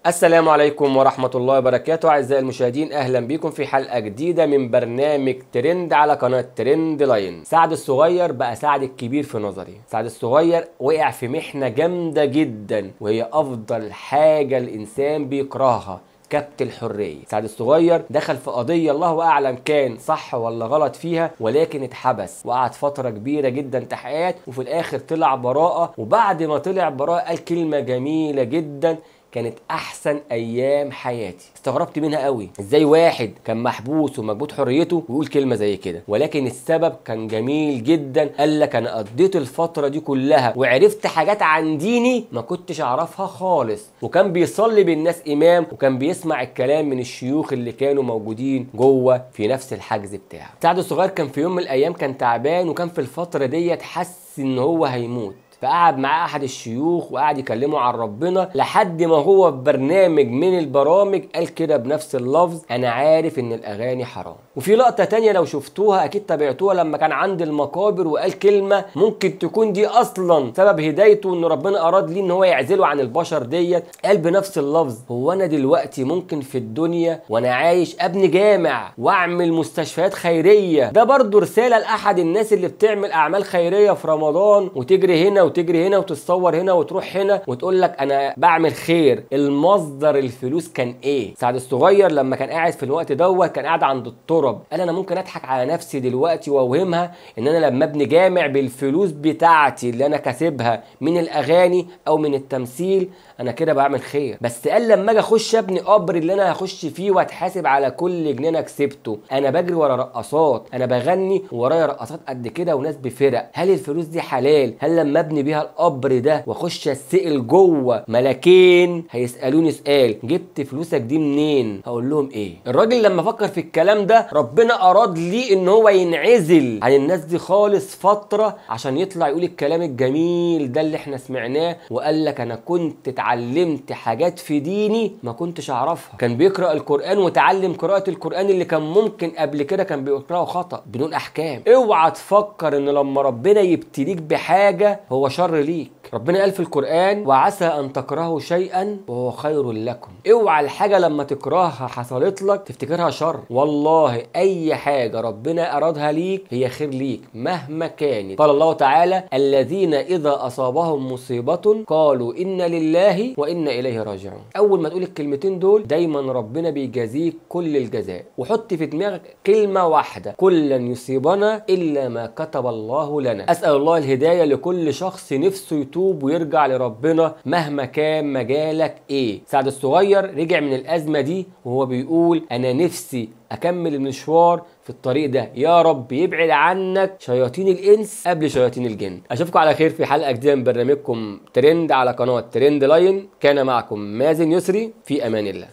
السلام عليكم ورحمة الله وبركاته. أعزائي المشاهدين، أهلا بكم في حلقة جديدة من برنامج ترند على قناة ترند لاين. سعد الصغير بقى سعد الكبير في نظري. سعد الصغير وقع في محنة جامدة جدا، وهي أفضل حاجة الإنسان بيكرهها، كبت الحرية. سعد الصغير دخل في قضية الله أعلم كان صح ولا غلط فيها، ولكن اتحبس وقعد فترة كبيرة جدا تحقيقات، وفي الآخر طلع براءة. وبعد ما طلع براءة قال كلمة جميلة جدا كانت احسن ايام حياتي. استغربت منها قوي، ازاي واحد كان محبوس ومكبوت حريته ويقول كلمه زي كده؟ ولكن السبب كان جميل جدا. قال لك انا قضيت الفتره دي كلها وعرفت حاجات عن ديني ما كنتش اعرفها خالص، وكان بيصلي بالناس امام، وكان بيسمع الكلام من الشيوخ اللي كانوا موجودين جوه في نفس الحجز بتاعه. سعد الصغير كان في يوم من الايام كان تعبان، وكان في الفتره ديت حس ان هو هيموت، فقعد مع احد الشيوخ وقعد يكلمه عن ربنا، لحد ما هو في برنامج من البرامج قال كده بنفس اللفظ: انا عارف ان الاغاني حرام. وفي لقطة تانية لو شفتوها اكيد تابعتوها، لما كان عند المقابر وقال كلمة ممكن تكون دي اصلا سبب هدايته، ان ربنا اراد ليه ان هو يعزله عن البشر ديت. قال بنفس اللفظ: هو انا دلوقتي ممكن في الدنيا وانا عايش ابني جامع واعمل مستشفيات خيرية؟ ده برضو رسالة لاحد الناس اللي بتعمل اعمال خيرية في رمضان، وتجري هنا وتجري هنا وتتصور هنا وتروح هنا وتقول لك انا بعمل خير. المصدر الفلوس كان ايه؟ سعد الصغير لما كان قاعد في الوقت دوت كان قاعد عند التراب، قال انا ممكن اضحك على نفسي دلوقتي واوهمها ان انا لما ابني جامع بالفلوس بتاعتي اللي انا كاسبها من الاغاني او من التمثيل انا كده بعمل خير. بس قال لما اجي اخش ابني قبر اللي انا هخش فيه واتحاسب على كل جنيه انا كسبته، انا بجري ورا رقصات، انا بغني ورايا رقصات قد كده وناس بفرق، هل الفلوس دي حلال؟ هل لما ابني بيها القبر ده واخش اسال جوه ملكين هيسالوني سؤال: جبت فلوسك دي منين؟ هقول لهم ايه؟ الراجل لما فكر في الكلام ده ربنا اراد ليه ان هو ينعزل عن الناس دي خالص فتره، عشان يطلع يقول الكلام الجميل ده اللي احنا سمعناه. وقال لك انا كنت اتعلمت حاجات في ديني ما كنتش اعرفها. كان بيقرا القران وتعلم قراءه القران اللي كان ممكن قبل كده كان بيقراه خطا بدون احكام. اوعى تفكر ان لما ربنا يبتليك بحاجه هو شر ليك. ربنا قال في القرآن: وعسى أن تكرهوا شيئا وهو خير لكم. اوعى الحاجة لما تكرهها حصلت لك تفتكرها شر، والله أي حاجة ربنا أرادها ليك هي خير ليك مهما كانت. قال الله تعالى: الذين إذا أصابهم مصيبة قالوا إنا لله وإنا إليه راجعون. أول ما تقول الكلمتين دول دايما ربنا بيجازيك كل الجزاء. وحط في دماغك كلمة واحدة: كل لن يصيبنا إلا ما كتب الله لنا. أسأل الله الهداية لكل شخص نفسه يتوب ويرجع لربنا مهما كان مجالك ايه. سعد الصغير رجع من الازمه دي وهو بيقول: انا نفسي اكمل المشوار في الطريق ده، يا رب يبعد عنك شياطين الانس قبل شياطين الجن. اشوفكم على خير في حلقه جديده من برنامجكم ترند على قناه ترند لاين. كان معكم مازن يسري، في امان الله.